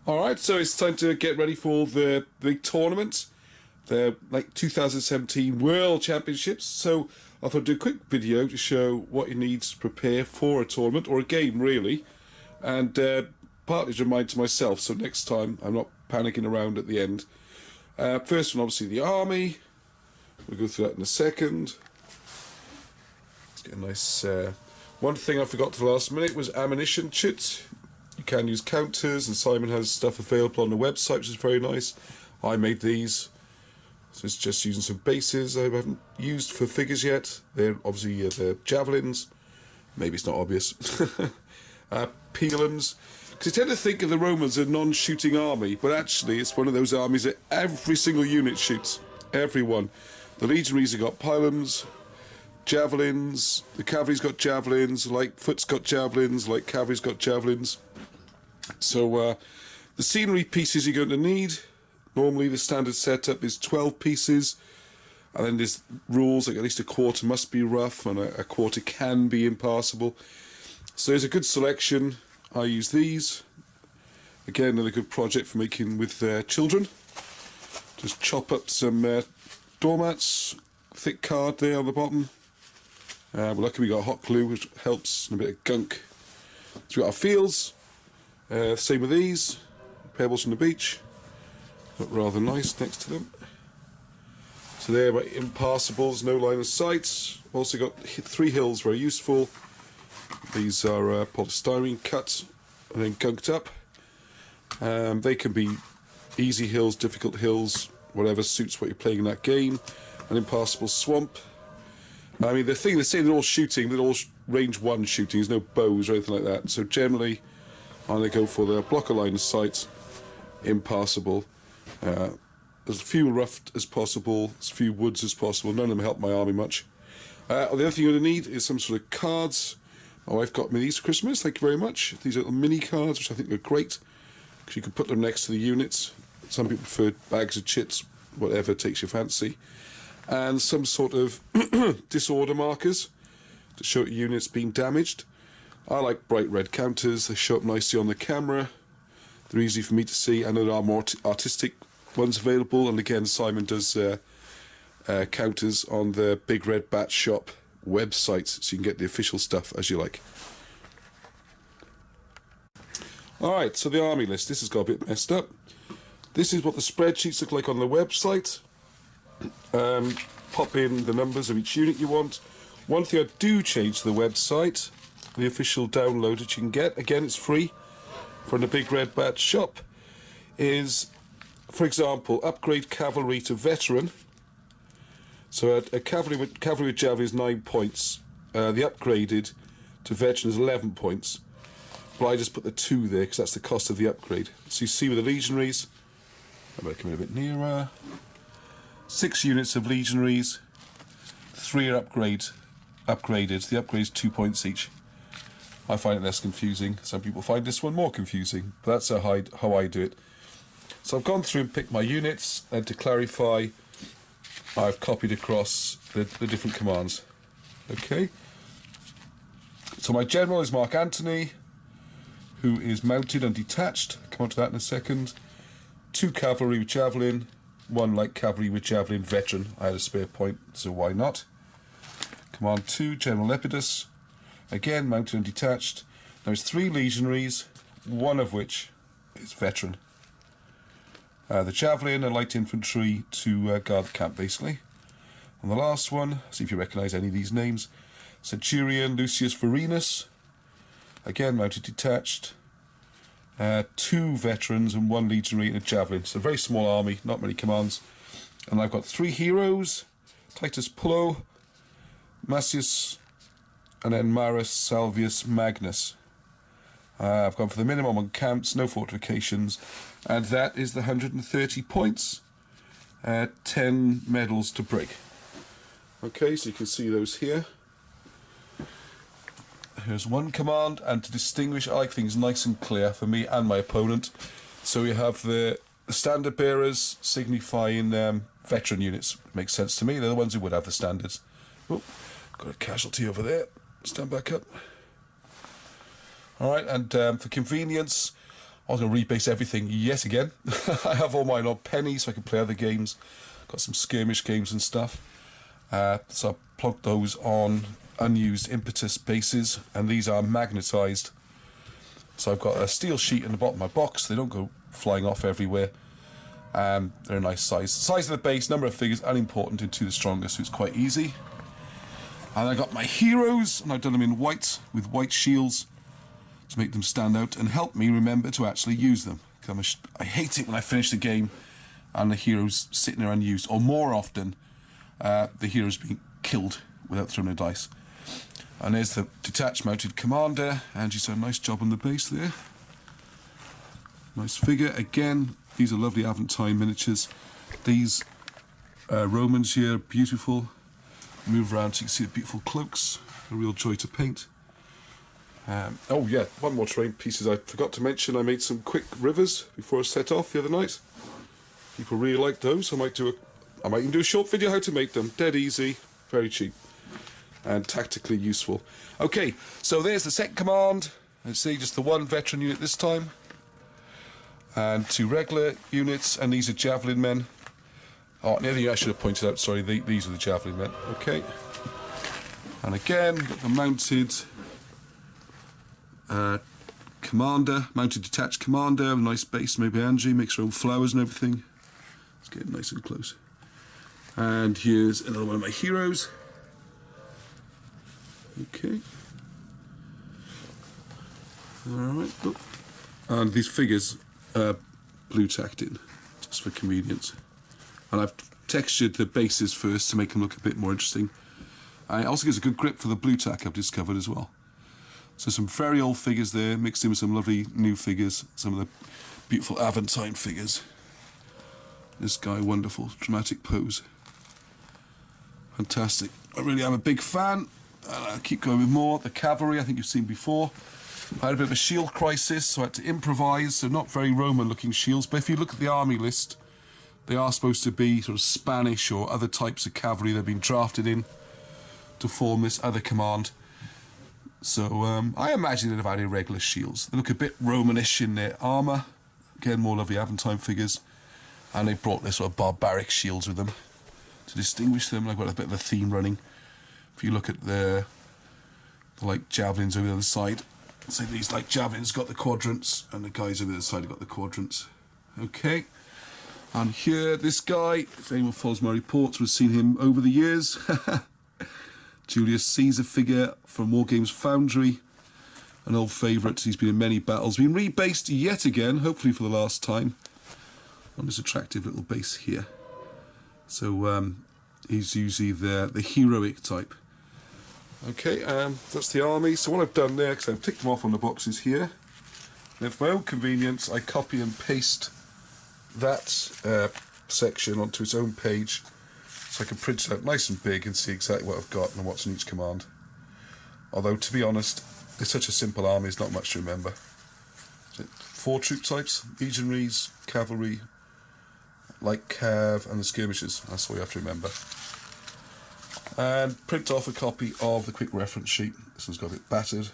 Alright, so it's time to get ready for the big tournament, the 2017 World Championships. So I thought I'd do a quick video to show what you need to prepare for a tournament, or a game really, and partly to remind to myself, so next time I'm not panicking around at the end. First one, obviously the army. We'll go through that in a second. Let's get a nice... one thing I forgot to the last minute was ammunition chits. You can use counters, and Simon has stuff available on the website, which is very nice. I made these, so it's just using some bases I haven't used for figures yet. They're obviously the javelins. Maybe it's not obvious. Pilums. Because you tend to think of the Romans as a non-shooting army, but actually it's one of those armies that every single unit shoots. Everyone. The legionaries have got pilums, javelins, the cavalry's got javelins, like foot's got javelins, like cavalry's got javelins. So the scenery pieces you're going to need, normally the standard setup is 12 pieces, and then there's rules like at least a quarter must be rough and a quarter can be impassable. So there's a good selection. I use these. Again, another good project for making with children. Just chop up some doormats, thick card there on the bottom. Well, luckily we got hot glue, which helps, and a bit of gunk. So we got our fields. Same with these, pebbles from the beach, look rather nice next to them. So they're impassables, no line of sight. Also got 3 hills, very useful. These are polystyrene cut and then gunked up. They can be easy hills, difficult hills, whatever suits what you're playing in that game. An impassable swamp. I mean, the thing they say they're all shooting, they're all range 1 shooting. There's no bows or anything like that. So generally, I'm going to go for the blocker line of sight, impassable. As few roughed as possible, as few woods as possible. None of them help my army much. The other thing you're going to need is some sort of cards. My wife got me these for Christmas, thank you very much. These are little mini cards, which I think are great, because you can put them next to the units. Some people prefer bags of chits, whatever takes your fancy. And some sort of disorder markers to show units being damaged. I like bright red counters, they show up nicely on the camera, they're easy for me to see. I know there are more artistic ones available, and again Simon does counters on the Big Red Bat Shop website, so you can get the official stuff as you like. Alright, so the army list, this has got a bit messed up. This is what the spreadsheets look like on the website. Pop in the numbers of each unit you want. One thing I do change to the website, the official download that you can get, again it's free from the Big Red Bat Shop, is, for example, upgrade cavalry to veteran. So a cavalry with javelin is 9 points. The upgraded to veteran is 11 points. But I just put the 2 there because that's the cost of the upgrade. So you see with the legionaries, I'm going to come in a bit nearer. 6 units of legionaries, 3 are upgraded. The upgrade is 2 points each. I find it less confusing. Some people find this one more confusing, but that's how I do it. So I've gone through and picked my units, and to clarify, I've copied across the different commands. Okay. So my general is Mark Antony, who is mounted and detached. I'll come on to that in a second. 2 cavalry with javelin, 1 light cavalry with javelin veteran. I had a spare point, so why not? Command 2, General Lepidus. Again, mounted and detached. There's 3 legionaries, 1 of which is veteran. The javelin and light infantry to guard the camp, basically. And the last one, see if you recognise any of these names. Centurion Lucius Varenus. Again, mounted detached. 2 veterans and 1 legionary and a javelin. So a very small army, not many commands. And I've got 3 heroes. Titus Pullo, Massius, and then Marus Salvius Magnus. I've gone for the minimum on camps, no fortifications, and that is the 130 points. 10 medals to break. Okay, so you can see those here. Here's one command, and to distinguish, I like things nice and clear for me and my opponent. So we have the standard bearers signifying veteran units. Makes sense to me, they're the ones who would have the standards. Oh, got a casualty over there. Stand back up. Alright, and for convenience, I was going to rebase everything yet again. I have all mine on pennies so I can play other games. Got some skirmish games and stuff. So I plugged those on unused impetus bases, and these are magnetised. So I've got a steel sheet in the bottom of my box. They don't go flying off everywhere. They're a nice size. Size of the base, number of figures, unimportant into the strongest, so it's quite easy. And I got my heroes, and I've done them in white with white shields to make them stand out and help me remember to actually use them. I hate it when I finish the game and the heroes sitting there unused, or more often the heroes being killed without throwing a dice. And there's the detached mounted commander, and she's done a nice job on the base there. Nice figure. Again, these are lovely Aventine miniatures. These Romans here, beautiful. Move around so you can see the beautiful cloaks. A real joy to paint. Oh yeah, one more terrain pieces I forgot to mention. I made some quick rivers before I set off the other night. People really like those. I might even do a short video how to make them. Dead easy, very cheap, and tactically useful. Okay, so there's the second command. Let's see, just the one veteran unit this time, and 2 regular units, and these are javelin men. Oh, the other thing I should have pointed out, sorry, these are the javelin men. Okay, and again, got the mounted commander, mounted detached commander, a nice base made by Angie, makes her own flowers and everything. Let's get nice and close. And here's another one of my heroes. Okay. Alright, and these figures are blue tacked in, just for convenience. And I've textured the bases first to make them look a bit more interesting. And it also gives a good grip for the blue tack I've discovered as well. So some very old figures there, mixed in with some lovely new figures, some of the beautiful Aventine figures. This guy, wonderful, dramatic pose. Fantastic. I really am a big fan. I'll keep going with more. The cavalry, I think you've seen before. I had a bit of a shield crisis, so I had to improvise, so not very Roman-looking shields, but if you look at the army list, they are supposed to be sort of Spanish or other types of cavalry that have been drafted in to form this other command. So I imagine they'd have had irregular shields. They look a bit Romanish in their armour. Again, more lovely Aventine figures. And they brought their sort of barbaric shields with them to distinguish them. I've got a bit of a theme running. If you look at the like javelins over the other side, so these like javelins got the quadrants, and the guys over the other side have got the quadrants. Okay. And here, this guy, if anyone follows my reports, we've seen him over the years. Julius Caesar figure from Wargames Foundry, an old favourite. He's been in many battles, been rebased yet again, hopefully for the last time, on this attractive little base here. So he's usually the heroic type. Okay, that's the army. So what I've done there, because I've ticked them off on the boxes here, and for my own convenience, I copy and paste that section onto its own page, so I can print it out nice and big and see exactly what I've got and what's in each command. Although, to be honest, it's such a simple army, it's not much to remember. 4 troop types: legionaries, cavalry, light cav, and the skirmishers. That's all you have to remember. And print off a copy of the quick reference sheet. This one's got a bit battered.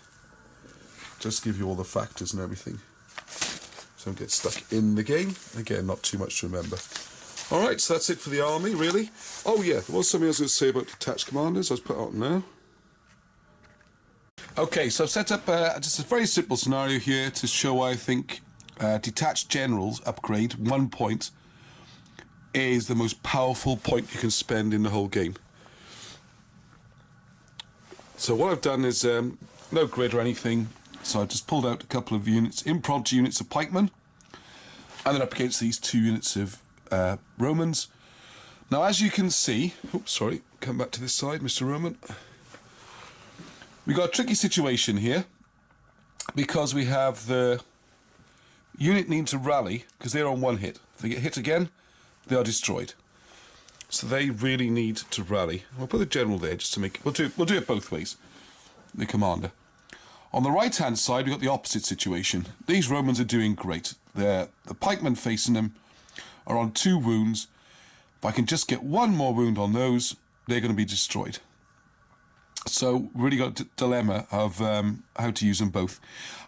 Just to give you all the factors and everything, so don't get stuck in the game. Again, not too much to remember. Alright, so that's it for the army, really. Oh yeah, there was something I was going to say about Detached Commanders. I'll put it on now. Okay, so I've set up just a very simple scenario here to show why I think Detached Generals upgrade 1 point is the most powerful point you can spend in the whole game. So what I've done is no grid or anything, so I've just pulled out a couple of units, impromptu units of pikemen, and then up against these 2 units of Romans. Now, as you can see, oops, sorry, come back to this side, Mr. Roman. We've got a tricky situation here because we have the unit needing to rally because they're on 1 hit. If they get hit again, they are destroyed. So they really need to rally. We'll put the general there just to make. We'll do it both ways. The commander. On the right-hand side, we've got the opposite situation. These Romans are doing great. The pikemen facing them are on 2 wounds. If I can just get 1 more wound on those, they're going to be destroyed. So really got a dilemma of how to use them both.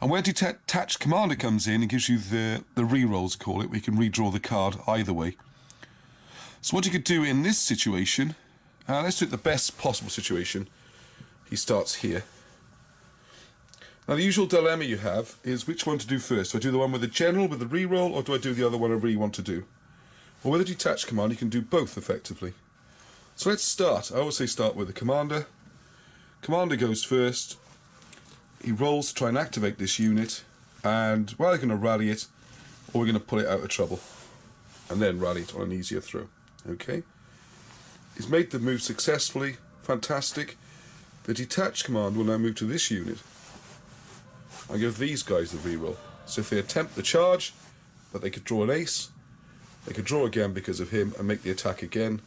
And where Detached Commander comes in, it gives you the re-rolls, call it, where you can redraw the card either way. So what you could do in this situation, let's do it the best possible situation. He starts here. Now the usual dilemma you have is which one to do first. Do I do the one with the general, with the re-roll, or do I do the other one I really want to do? Well, with a Detached Commander you can do both effectively. So let's start. I always say start with the Commander. Commander goes first. He rolls to try and activate this unit, and we're either going to rally it or we're going to put it out of trouble and then rally it on an easier throw. Okay? He's made the move successfully. Fantastic. The Detached Commander will now move to this unit. I'll give these guys the reroll. So if they attempt the charge, but they could draw an ace, they could draw again because of him and make the attack again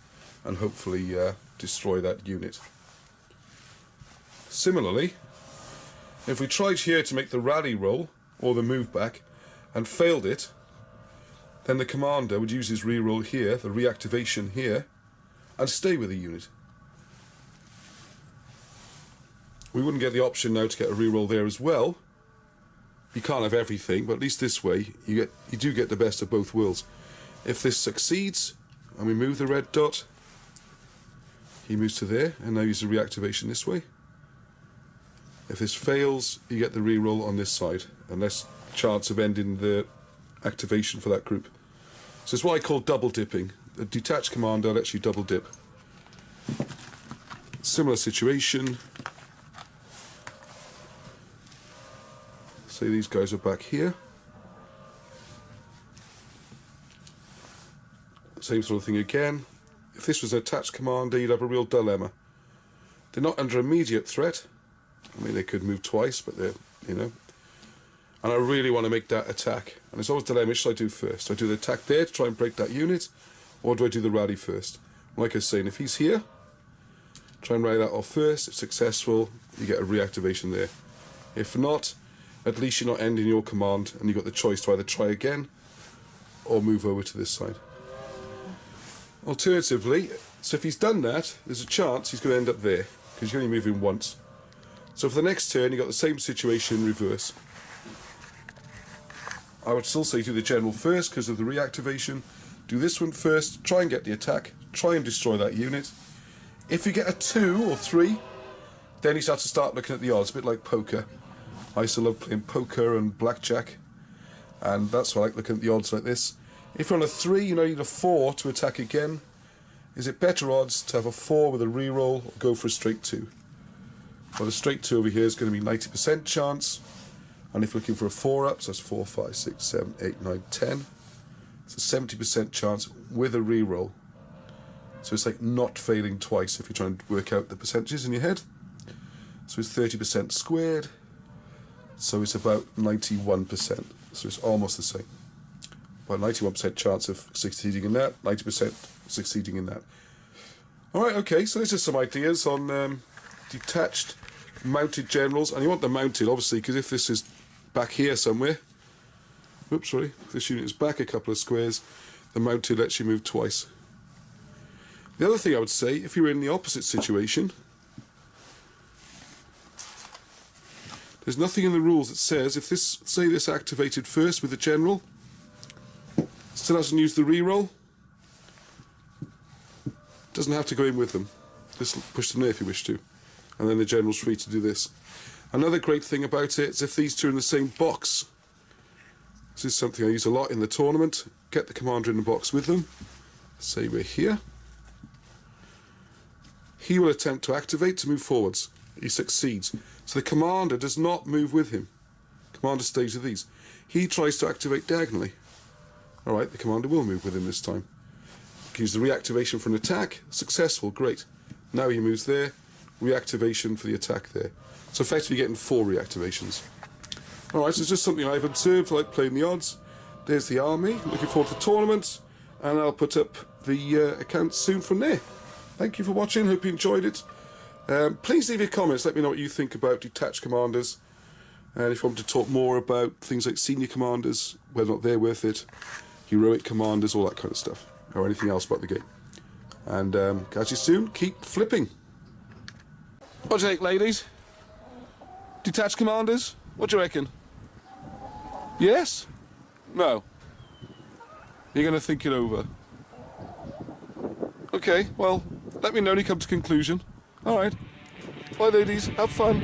and hopefully destroy that unit. Similarly, if we tried here to make the rally roll or the move back and failed it, then the commander would use his reroll here, the reactivation here, and stay with the unit. We wouldn't get the option now to get a reroll there as well. You can't have everything, but at least this way you do get the best of both worlds. If this succeeds and we move the red dot, he moves to there and now use the reactivation this way. If this fails, you get the reroll on this side, and less chance of ending the activation for that group. So it's what I call double dipping. The Detached Commander lets you double dip. Similar situation. Say these guys are back here. Same sort of thing again. If this was an Detached Commander, you'd have a real dilemma. They're not under immediate threat. I mean, they could move twice, but they're, you know. And I really want to make that attack. And it's always a dilemma, which should I do first? Do I do the attack there to try and break that unit? Or do I do the rally first? Like I was saying, if he's here, try and rally that off first. If successful, you get a reactivation there. If not, at least you're not ending your command, and you've got the choice to either try again or move over to this side. Alternatively, so if he's done that, there's a chance he's going to end up there, because you're only moving once. So for the next turn, you've got the same situation in reverse. I would still say do the general first because of the reactivation. Do this one first, try and get the attack, try and destroy that unit. If you get a 2 or 3, then you start looking at the odds, a bit like poker. I used to love playing poker and blackjack, and that's why I like looking at the odds like this. If you're on a 3, you need a 4 to attack again. Is it better odds to have a 4 with a reroll or go for a straight 2? Well, the straight 2 over here is going to be 90% chance. And if you're looking for a 4-up, so that's 4, 5, 6, 7, 8, 9, 10. It's a 70% chance with a reroll. So it's like not failing twice if you're trying to work out the percentages in your head. So it's 30% squared. So it's about 91%. So it's almost the same. About 91% chance of succeeding in that, 90% succeeding in that. Alright, okay, so there's just some ideas on detached mounted generals. And you want them mounted, obviously, because if this is back here somewhere, oops, sorry, if this unit is back a couple of squares, the mounted lets you move twice. The other thing I would say, if you were in the opposite situation, there's nothing in the rules that says if this, say this activated first with the general, still hasn't used the reroll, doesn't have to go in with them. Just push them there if you wish to. And then the general's free to do this. Another great thing about it is if these two are in the same box. This is something I use a lot in the tournament. Get the commander in the box with them. Say we're here. He will attempt to activate to move forwards. He succeeds. So the commander does not move with him. Commander stays with these. He tries to activate diagonally. Alright, the commander will move with him this time. Use the reactivation for an attack. Successful, great. Now he moves there. Reactivation for the attack there. So effectively getting 4 reactivations. Alright, so it's just something I've observed, like playing the odds. There's the army. Looking forward to the tournament. And I'll put up the account soon from there. Thank you for watching. Hope you enjoyed it. Please leave your comments. Let me know what you think about Detached Commanders. And if you want to talk more about things like Senior Commanders, whether or not they're worth it, Heroic Commanders, all that kind of stuff. Or anything else about the game. And catch you soon. Keep flipping. What do you think, ladies? Detached Commanders? What do you reckon? Yes? No? You're going to think it over? Okay, well, let me know when you come to conclusion. All right. Bye, ladies. Have fun.